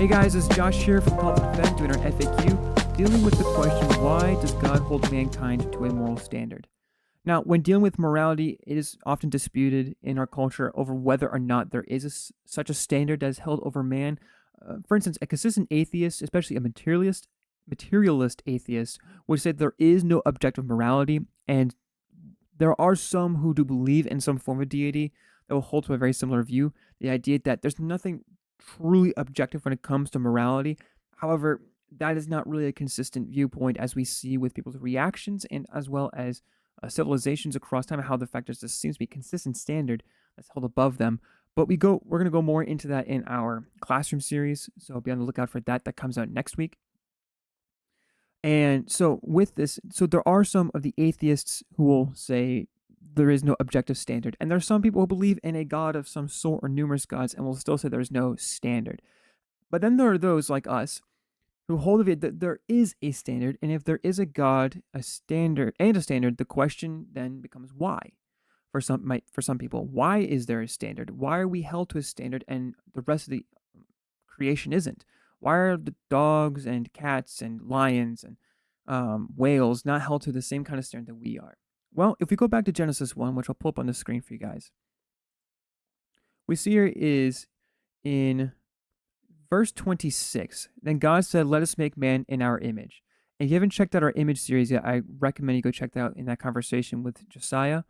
Hey guys, it's Josh here from Public Defense doing our FAQ, dealing with the question, why does God hold mankind to a moral standard? Now, when dealing with morality, it is often disputed in our culture over whether or not there is such a standard that is held over man. For instance, a consistent atheist, especially a materialist atheist, would say there is no objective morality, and there are some who do believe in some form of deity that will hold to a very similar view. The idea that there's nothing truly objective when it comes to morality. However, that is not really a consistent viewpoint as we see with people's reactions and as well as civilizations across time, how the fact is there seems to be a consistent standard that's held above them. But we're going to go more into that in our classroom series, so be on the lookout for that. That comes out next week. And so with this, so there are some of the atheists who will say there is no objective standard. And there are some people who believe in a god of some sort or numerous gods and will still say there's no standard. But then there are those like us who hold of it that there is a standard. And if there is a god, a standard, the question then becomes why. For some people, why is there a standard? Why are we held to a standard and the rest of the creation isn't? Why are the dogs and cats and lions and whales not held to the same kind of standard that we are? Well, if we go back to Genesis 1, which I'll pull up on the screen for you guys, we see here is in verse 26. Then God said, let us make man in our image. And if you haven't checked out our image series yet, I recommend you go check that out in that conversation with Josiah.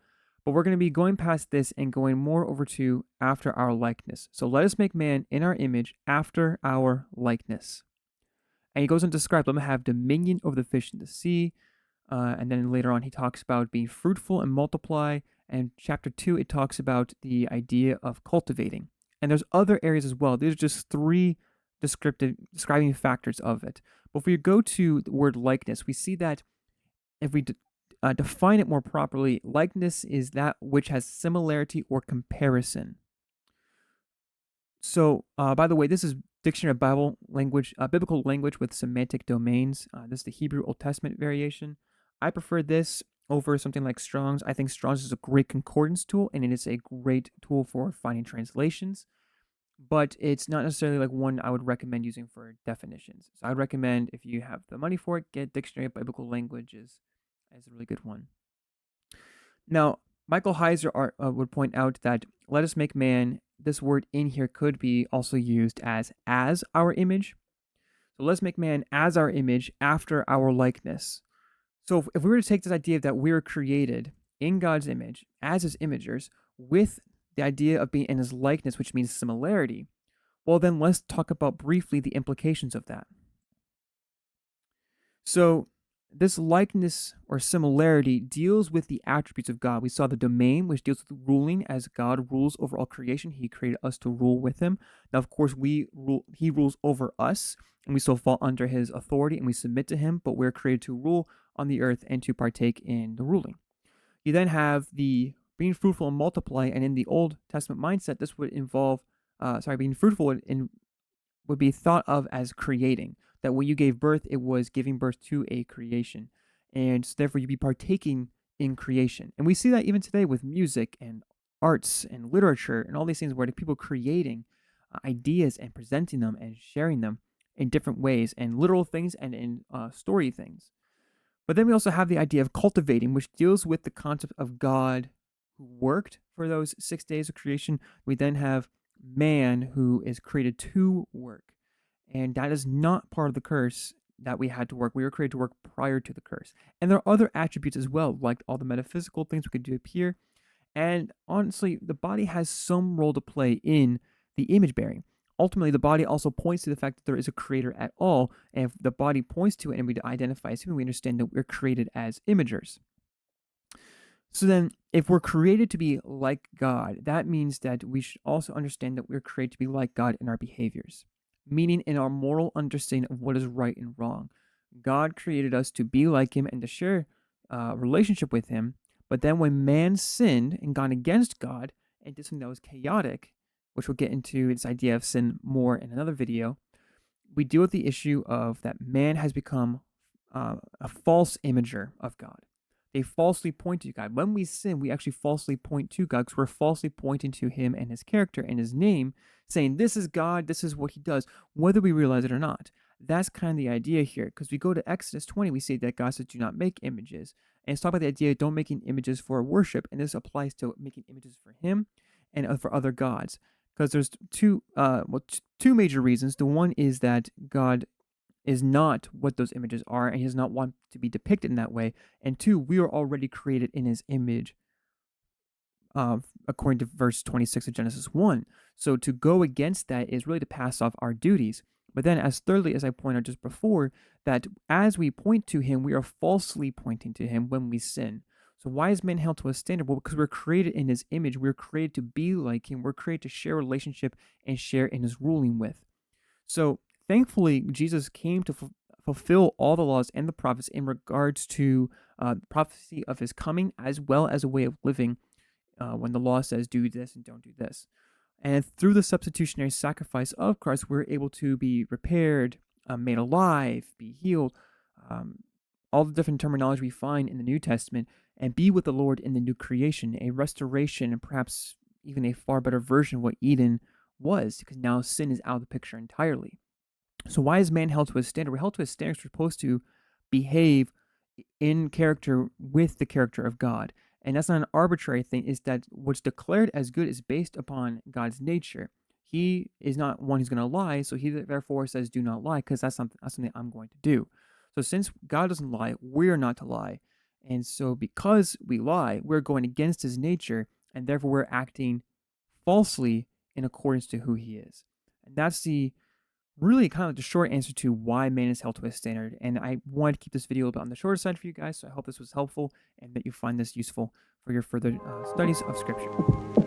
But we're going to be going past this and going more over to after our likeness. So let us make man in our image after our likeness. And he goes on to describe, let him have dominion over the fish in the sea. And then later on, he talks about being fruitful and multiply. And chapter 2, it talks about the idea of cultivating. And there's other areas as well. These are just three describing factors of it. But if we go to the word likeness, we see that if we define it more properly, likeness is that which has similarity or comparison. So, by the way, this is Dictionary of Biblical Language with Semantic Domains. This is the Hebrew Old Testament variation. I prefer this over something like Strong's. I think Strong's is a great concordance tool, and it is a great tool for finding translations. But it's not necessarily like one I would recommend using for definitions. So I would recommend, if you have the money for it, get Dictionary of Biblical Languages as a really good one. Now, Michael Heiser would point out that let us make man, this word in here could be also used as our image. So let's make man as our image after our likeness. So if we were to take this idea that we were created in God's image as his imagers with the idea of being in his likeness, which means similarity, well, then let's talk about briefly the implications of that. So this likeness or similarity deals with the attributes of God. We saw the domain, which deals with ruling, as God rules over all creation. He created us to rule with him. Now, of course, he rules over us, and we still fall under his authority, and we submit to him, but we're created to rule on the earth and to partake in the ruling. You then have the being fruitful and multiply, and in the Old Testament mindset, this would involve, being fruitful would be thought of as creating. That when you gave birth, it was giving birth to a creation. And so therefore, you'd be partaking in creation. And we see that even today with music and arts and literature and all these things where the people creating ideas and presenting them and sharing them in different ways, and literal things and in story things. But then we also have the idea of cultivating, which deals with the concept of God who worked for those 6 days of creation. We then have man who is created to work. And that is not part of the curse that we had to work. We were created to work prior to the curse. And there are other attributes as well, like all the metaphysical things we could do up here. And honestly, the body has some role to play in the image bearing. Ultimately, the body also points to the fact that there is a creator at all. And if the body points to it and we identify as human, we understand that we're created as imagers. So then, if we're created to be like God, that means that we should also understand that we're created to be like God in our behaviors. Meaning in our moral understanding of what is right and wrong. God created us to be like him and to share a relationship with him. But then when man sinned and gone against God and did something that was chaotic, which we'll get into this idea of sin more in another video, we deal with the issue of that man has become a false imager of God. they falsely point to God. When we sin, we actually falsely point to God because we're falsely pointing to him and his character and his name, saying, this is God, this is what he does, whether we realize it or not. That's kind of the idea here, because we go to Exodus 20, we see that God says, do not make images. And it's talk about the idea of don't making images for worship, and this applies to making images for him and for other gods. Because there's two major reasons. The one is that God is not what those images are, and he does not want to be depicted in that way. And two, we are already created in his image, according to verse 26 of Genesis 1. So to go against that is really to pass off our duties. But then, as thirdly, as I pointed out just before, that as we point to him, we are falsely pointing to him when we sin. So why is man held to a standard? Well, because we're created in his image. We're created to be like him. We're created to share a relationship and share in his ruling with. So thankfully, Jesus came to fulfill all the laws and the prophets in regards to prophecy of his coming, as well as a way of living when the law says do this and don't do this. And through the substitutionary sacrifice of Christ, we're able to be repaired, made alive, be healed, all the different terminology we find in the New Testament, and be with the Lord in the new creation, a restoration, and perhaps even a far better version of what Eden was, because now sin is out of the picture entirely. So why is man held to a standard? We're held to a standard because we're supposed to behave in character with the character of God. And that's not an arbitrary thing. It's that what's declared as good is based upon God's nature. He is not one who's going to lie, so he therefore says, do not lie, because that's something I'm going to do. So since God doesn't lie, we're not to lie. And so because we lie, we're going against his nature, and therefore we're acting falsely in accordance to who he is. And that's the really kind of like the short answer to why man is held to a standard. And I wanted to keep this video a bit on the shorter side for you guys, so I hope this was helpful and that you find this useful for your further studies of Scripture.